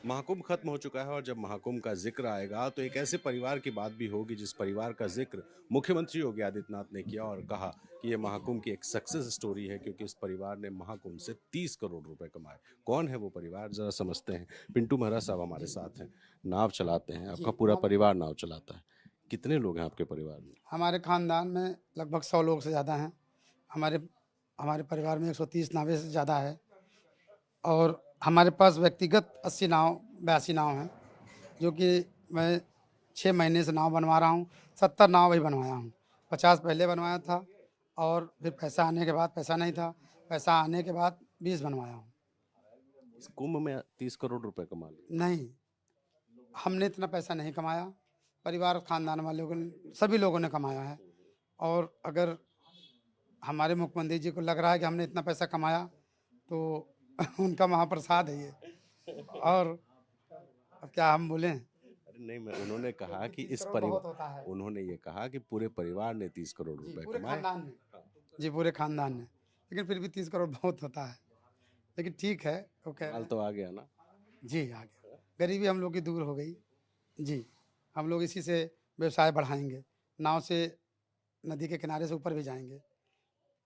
महाकुंभ खत्म हो चुका है और जब महाकुंभ का जिक्र आएगा तो एक ऐसे परिवार की बात भी होगी जिस परिवार का जिक्र मुख्यमंत्री योगी आदित्यनाथ ने किया और कहा कि ये महाकुंभ की एक सक्सेस स्टोरी है क्योंकि इस परिवार ने महाकुंभ से 30 करोड़ रुपए कमाए। कौन है वो परिवार, जरा समझते हैं। पिंटू महरा साहब हमारे साथ हैं, नाव चलाते हैं, आपका जी पूरा परिवार नाव चलाता है। कितने लोग हैं आपके परिवार में? हमारे खानदान में लगभग 100 लोग से ज़्यादा हैं। हमारे हमारे परिवार में 130 नावें से ज़्यादा है और हमारे पास व्यक्तिगत 80 नाव 82 नाव हैं, जो कि मैं 6 महीने से नाव बनवा रहा हूँ। 70 नाव अभी बनवाया हूँ। 50 पहले बनवाया था और फिर पैसा आने के बाद, पैसा नहीं था, पैसा आने के बाद 20 बनवाया हूँ। इस कुंभ में 30 करोड़ रुपए कमा लिए? नहीं, हमने इतना पैसा नहीं कमाया। परिवार खानदान वालों ने, सभी लोगों ने कमाया है। और अगर हमारे मुख्यमंत्री जी को लग रहा है कि हमने इतना पैसा कमाया तो उनका महाप्रसाद है ये। और अब क्या हम बोलें? अरे नहीं, मैं उन्होंने कहा कि 30 इस करोड़ बहुत होता परिवार है। उन्होंने ये कहा कि पूरे परिवार ने 30 करोड़ जी रुपए पूरे कमाए। खानदान ने। जी पूरे खानदान ने। लेकिन फिर भी 30 करोड़ बहुत होता है। लेकिन ठीक है, वो कह रहे माल हैं। तो आ गया ना। जी आ गया। गरीबी हम लोग की दूर हो गई। जी हम लोग इसी से व्यवसाय बढ़ाएंगे। नाव से नदी के किनारे से ऊपर भी जाएंगे।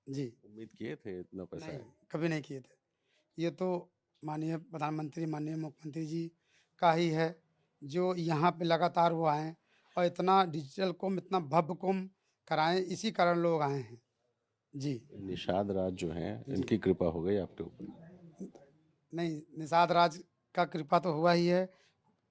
जी उम्मीद किए थे इतना पैसा नहीं, है? कभी नहीं किए थे। ये तो माननीय प्रधानमंत्री, माननीय मुख्यमंत्री जी का ही है, जो यहाँ पे लगातार वो आए और इतना डिजिटल कुंभ, इतना भव्य कुंभ कराएं, इसी कारण लोग आए हैं। जी निषाद राज जो हैं जी इनकी कृपा हो गई आपके ऊपर? नहीं, निषाद राज का कृपा तो हुआ ही है।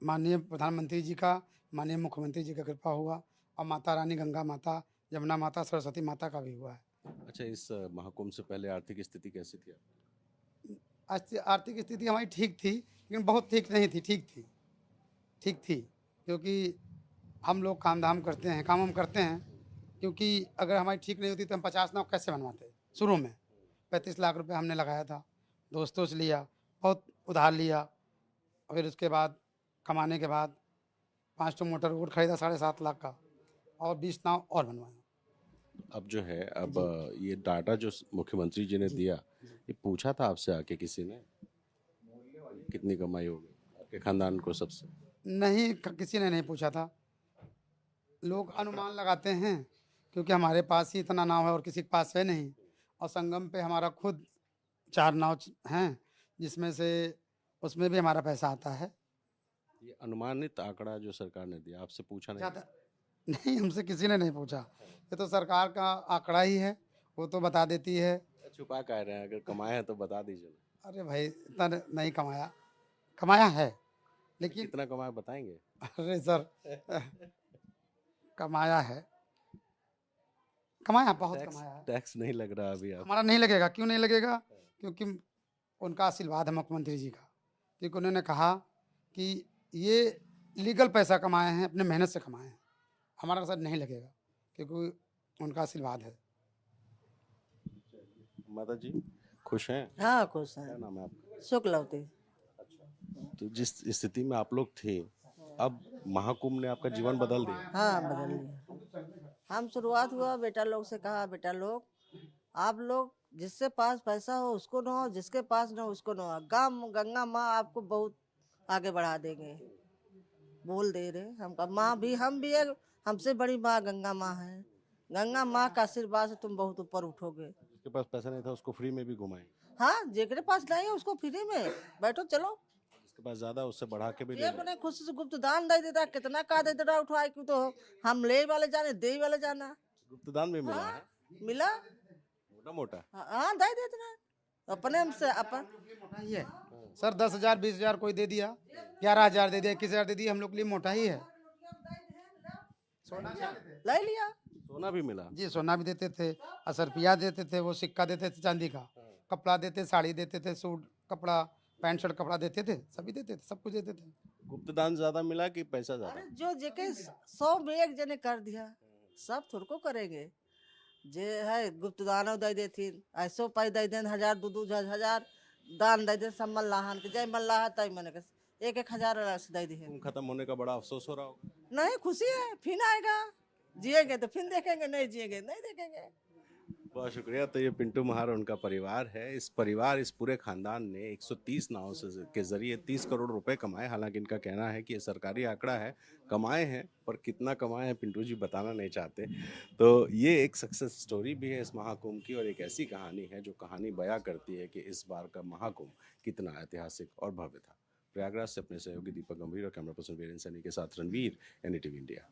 माननीय प्रधानमंत्री जी का, माननीय मुख्यमंत्री जी का कृपा हुआ और माता रानी गंगा माता, यमुना माता, सरस्वती माता का भी हुआ है। अच्छा, इस महाकुंभ से पहले आर्थिक स्थिति कैसी थी आपकी? आर्थिक स्थिति हमारी ठीक थी, लेकिन बहुत ठीक नहीं थी, ठीक थी, ठीक थी। क्योंकि हम लोग काम धाम करते हैं, काम हम करते हैं। क्योंकि अगर हमारी ठीक नहीं होती तो हम 50 नाव कैसे बनवाते? शुरू में 35 लाख रुपए हमने लगाया था, दोस्तों से लिया, बहुत उधार लिया और फिर उसके बाद कमाने के बाद 5 ठो मोटर बोट खरीदा 7.5 लाख का और 20 नाव और बनवाया। अब जो है, अब जी ये डाटा जो मुख्यमंत्री जी ने जी दिया, जी ये पूछा था आपसे आके किसी ने कितनी कमाई होगी आपके खानदान को सबसे? नहीं, किसी ने नहीं पूछा था। लोग अनुमान लगाते हैं क्योंकि हमारे पास ही इतना नाव है और किसी के पास है नहीं। और संगम पे हमारा खुद 4 नाव हैं, जिसमें से उसमें भी हमारा पैसा आता है। ये अनुमानित आंकड़ा जो सरकार ने दिया, आपसे पूछा नहीं ज़्यादा गया? नहीं, हमसे किसी ने नहीं पूछा। ये तो सरकार का आंकड़ा ही है, वो तो बता देती है। छुपा कह रहे हैं, अगर कमाए हैं तो बता दीजिए ना। अरे भाई इतना नहीं कमाया, कमाया है अच्छा, लेकिन कितना कमाया बताएंगे? अरे सर कमाया है, कमाया बहुत टैक्स कमाया है। टैक्स नहीं लग रहा अभी आप? हमारा नहीं लगेगा, क्यों नहीं लगेगा? क्योंकि उनका आशीर्वाद है मुख्यमंत्री जी का। क्योंकि उन्होंने कहा कि ये लीगल पैसा कमाए हैं, अपने मेहनत से कमाए हैं। हमारा सर नहीं लगेगा क्योंकि उनका आशीर्वाद है। माता जी खुश हैं? हाँ खुश क्या हैं। नाम है आपका? शुक्लवती। तो जिस स्थिति में आप लोग थे, अब महाकुंभ ने आपका जीवन बदल दिया। हाँ बदल लिया। हम शुरुआत हुआ बेटा लोग से कहा, बेटा लोग आप लोग जिसके पास पैसा हो उसको न हो, जिसके पास न हो उसको न हो, गंगा माँ आपको बहुत आगे बढ़ा देंगे। बोल दे रहे हम का माँ भी, हम भी एक हमसे बड़ी माँ गंगा माँ है। गंगा माँ का आशीर्वाद से तुम बहुत ऊपर उठोगे। जिसके पास पैसा नहीं था उसको फ्री में भी घुमाए, हाँ जेकरे पास नहीं है उसको फ्री में बैठो चलो। जिसके पास ज्यादा उससे बढ़ा के भी ये ले लो। अपने खुशी से गुप्त दान दे देता, कितना का दे देता उठवाए, क्यों तो हम ले वाले जाने दे वाले जाना। गुप्त दान भी मिला हाँ है? मिला। मोटा मोटा? हाँ दे देते अपने हमसे अपन। मोटा ही है सर, 10,000 20,000 कोई दे दिया, 11,000 दे दिया, 21,000 दे दिया, हम लोग के लिए मोटा ही है। ले लिया। सोना भी मिला? जी सोना भी देते थे, 80 रुपया देते थे, वो सिक्का देते थे चांदी का, कपड़ा देते, साड़ी देते थे, सूट कपड़ा, पैंट शर्ट कपड़ा देते थे, सभी देते थे, सब कुछ देते थे। गुप्त दान ज्यादा मिला कि पैसा ज्यादा? अरे जो जेके 100 में एक जने कर दिया, सब थोड़ा को करेंगे। जे है गुप्त दान दे देथिन, ऐसो पाई दे देन 1000 दो हजार दान दे दे, सब मल्लाहन के जय मल्लाह तय मन के 1,000 से दे दी। कुंभ खत्म होने का बड़ा अफसोस हो रहा होगा? नहीं खुशी है, फिर आएगा। जिएंगे तो फिर देखेंगे, नहीं जिएंगे नहीं देखेंगे। बहुत शुक्रिया। तो ये पिंटू महार उनका परिवार है। इस परिवार, इस पूरे खानदान ने 130 नावों से के जरिए 30 करोड़ रुपए कमाए। हालांकि इनका कहना है कि ये सरकारी आंकड़ा है, कमाए हैं, पर कितना कमाए हैं पिंटू जी बताना नहीं चाहते। तो ये एक सक्सेस स्टोरी भी है इस महाकुंभ की, और एक ऐसी कहानी है जो कहानी बयां करती है कि इस बार का महाकुंभ कितना ऐतिहासिक और भव्य था। प्रयागराज से अपने सहयोगी दीपक गंभीर और कैमरा पर्सन वीरेंद्र सैनी के साथ रणवीर, एनडीटीवी इंडिया।